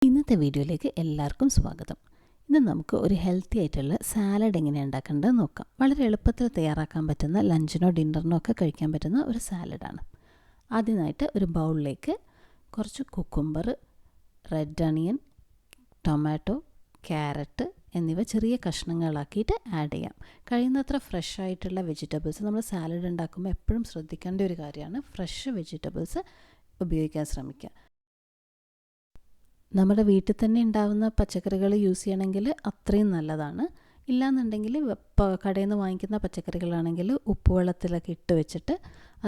ഇന്നത്തെ വീഡിയോയിലേക്ക് എല്ലാവർക്കും സ്വാഗതം. ഇന്ന് നമുക്ക് ഒരു ഹെൽത്തി ആയിട്ടുള്ള സാലഡ് എങ്ങനെ ഉണ്ടാക്കേണ്ടത് നോക്കാം. വളരെ എളുപ്പത്തിൽ തയ്യാറാക്കാൻ പറ്റുന്ന ലഞ്ചിനോ ഡിന്നറിനോ ഒക്കെ കഴിക്കാൻ പറ്റുന്ന ഒരു സാലഡാണ്. ആദ്യമായിട്ട് ഒരു ബൗളിലേക്ക് കുറച്ച് cucumber, red onion, tomato, carrot എന്നിവ ചെറിയ കഷ്ണങ്ങളാക്കിയിട്ട് ആഡ് ചെയ്യാം. കഴിയുന്നത്ര ഫ്രഷ് ആയിട്ടുള്ള വെജിറ്റബിൾസ് നമ്മൾ സാലഡ് ഉണ്ടാക്കുമ്പോൾ എപ്പോഴും ശ്രദ്ധിക്കേണ്ട ഒരു കാര്യമാണ്. ഫ്രഷ് വെജിറ്റബിൾസ് ഉപയോഗിക്കാൻ ശ്രമിക്കുക. നമ്മുടെ വീട്ടിൽ തന്നെ ഉണ്ടാകുന്ന പച്ചക്കറികൾ യൂസ് ചെയ്യണമെങ്കിൽ അത്രയും നല്ലതാണ്. ഇല്ലയെന്നുണ്ടെങ്കിൽ കടയിൽ നിന്ന് വാങ്ങിക്കുന്ന പച്ചക്കറികളാണെങ്കിൽ ഉപ്പുവെള്ളത്തിലൊക്കെ ഇട്ട് വെച്ചിട്ട്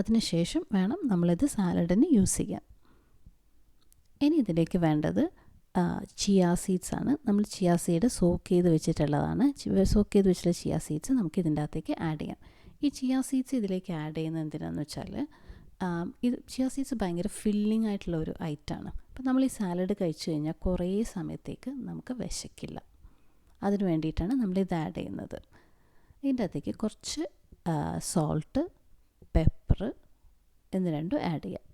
അതിന് ശേഷം വേണം നമ്മളിത് സാലഡിന് യൂസ് ചെയ്യാൻ. ഇനി ഇതിലേക്ക് വേണ്ടത് ചിയ സീഡ്സ് ആണ്. നമ്മൾ ചിയ സീഡ് സോക്ക് ചെയ്ത് വെച്ചിട്ടുള്ളതാണ്. സോക്ക് ചെയ്ത് വെച്ചിട്ടുള്ള ചിയ സീഡ്സ് നമുക്ക് ഇതിൻ്റെ അകത്തേക്ക് ആഡ് ചെയ്യാം. ഈ ചിയ സീഡ്സ് ഇതിലേക്ക് ആഡ് ചെയ്യുന്നത് എന്തിനാണെന്ന് വെച്ചാൽ ഇത് ചിയ സീഡ്സ് ഭയങ്കര ഫില്ലിംഗ് ആയിട്ടുള്ള ഒരു ഐറ്റമാണ്. അപ്പോൾ നമ്മൾ ഈ സാലഡ് കഴിച്ചു കഴിഞ്ഞാൽ കുറേ സമയത്തേക്ക് നമുക്ക് വിശക്കില്ല. അതിന് വേണ്ടിയിട്ടാണ് നമ്മളിത് ആഡ് ചെയ്യുന്നത്. ഇതിൻ്റെ അകത്തേക്ക് കുറച്ച് സോൾട്ട്, പെപ്പർ എന്ന് രണ്ടും ആഡ് ചെയ്യാം.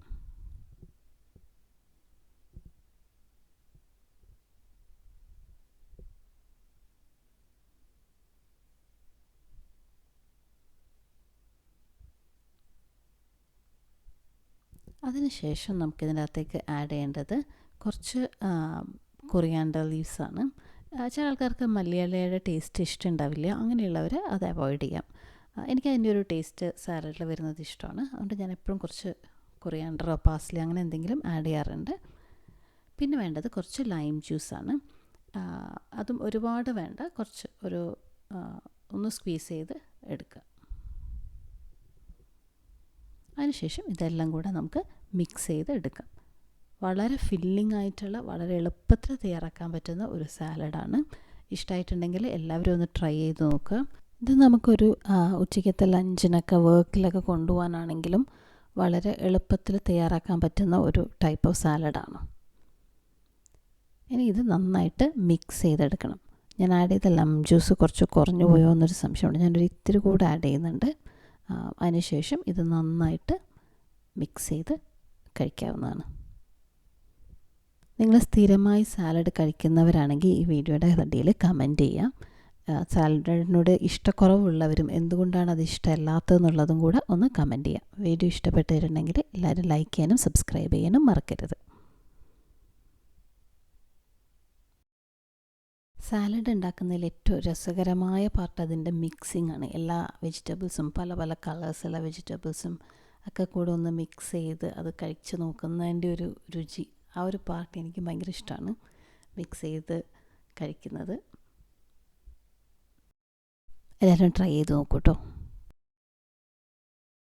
അതിനുശേഷം നമുക്കിതിൻ്റെ അകത്തേക്ക് ആഡ് ചെയ്യേണ്ടത് കുറച്ച് കൊറിയാണ്ടർ ലീവ്സാണ്. ചില ആൾക്കാർക്ക് മല്ലിയിലയുടെ ടേസ്റ്റ് ഇഷ്ടമുണ്ടാവില്ല. അങ്ങനെയുള്ളവർ അത് അവോയ്ഡ് ചെയ്യാം. എനിക്ക് അതിൻ്റെ ഒരു ടേസ്റ്റ് സാലഡിൽ വരുന്നത് ഇഷ്ടമാണ്. അതുകൊണ്ട് ഞാൻ എപ്പോഴും കുറച്ച് കൊറിയാണ്ടറോ പാസ്ലി അങ്ങനെ എന്തെങ്കിലും ആഡ് ചെയ്യാറുണ്ട്. പിന്നെ വേണ്ടത് കുറച്ച് ലൈം ജ്യൂസാണ്. അതും ഒരുപാട് വേണ്ട, കുറച്ച് ഒന്ന് സ്ക്വീസ് ചെയ്ത് എടുക്കുക. അതിനുശേഷം ഇതെല്ലാം കൂടെ നമുക്ക് മിക്സ് ചെയ്ത് എടുക്കാം. വളരെ ഫില്ലിംഗ് ആയിട്ടുള്ള, വളരെ എളുപ്പത്തിൽ തയ്യാറാക്കാൻ പറ്റുന്ന ഒരു സാലഡാണ്. ഇഷ്ടമായിട്ടുണ്ടെങ്കിൽ എല്ലാവരും ഒന്ന് ട്രൈ ചെയ്ത് നോക്കുക. ഇത് നമുക്കൊരു ഉച്ചയ്ക്കത്തെ ലഞ്ചിനൊക്കെ വർക്കിലൊക്കെ കൊണ്ടുപോകാനാണെങ്കിലും വളരെ എളുപ്പത്തിൽ തയ്യാറാക്കാൻ പറ്റുന്ന ഒരു ടൈപ്പ് ഓഫ് സാലഡാണ്. ഇനി ഇത് നന്നായിട്ട് മിക്സ് ചെയ്തെടുക്കണം. ഞാൻ ആഡ് ചെയ്ത ലം ജ്യൂസ് കുറച്ച് കുറഞ്ഞു പോയോ എന്നൊരു സംശയമുണ്ട്. ഞാനൊരു ഇത്തിരി കൂടെ ആഡ് ചെയ്യുന്നുണ്ട്. അതിനുശേഷം ഇത് നന്നായിട്ട് മിക്സ് ചെയ്ത് കഴിക്കാവുന്നതാണ്. നിങ്ങൾ സ്ഥിരമായി സാലഡ് കഴിക്കുന്നവരാണെങ്കിൽ ഈ വീഡിയോയുടെ അടിയിൽ കമൻറ്റ് ചെയ്യാം. സാലഡിനോട് ഇഷ്ടക്കുറവുള്ളവരും എന്തുകൊണ്ടാണ് അത് ഇഷ്ടമല്ലാത്തതെന്നുള്ളതും കൂടെ ഒന്ന് കമൻറ്റ് ചെയ്യാം. വീഡിയോ ഇഷ്ടപ്പെട്ടിട്ടുണ്ടെങ്കിൽ എല്ലാവരും ലൈക്ക് ചെയ്യാനും സബ്സ്ക്രൈബ് ചെയ്യാനും മറക്കരുത്. സാലഡ് ഉണ്ടാക്കുന്നതിൽ ഏറ്റവും രസകരമായ പാർട്ട് അതിൻ്റെ മിക്സിംഗ് ആണ്. എല്ലാ വെജിറ്റബിൾസും പല പല കളേഴ്സുള്ള വെജിറ്റബിൾസും ഒക്കെ കൂടെ ഒന്ന് മിക്സ് ചെയ്ത് അത് കഴിച്ച് നോക്കുന്നതിൻ്റെ ഒരു രുചി, ആ ഒരു പാർട്ട് എനിക്ക് ഭയങ്കര ഇഷ്ടമാണ്. മിക്സ് ചെയ്ത് കഴിക്കുന്നത് എല്ലാവരും ട്രൈ ചെയ്ത് നോക്കൂ കേട്ടോ.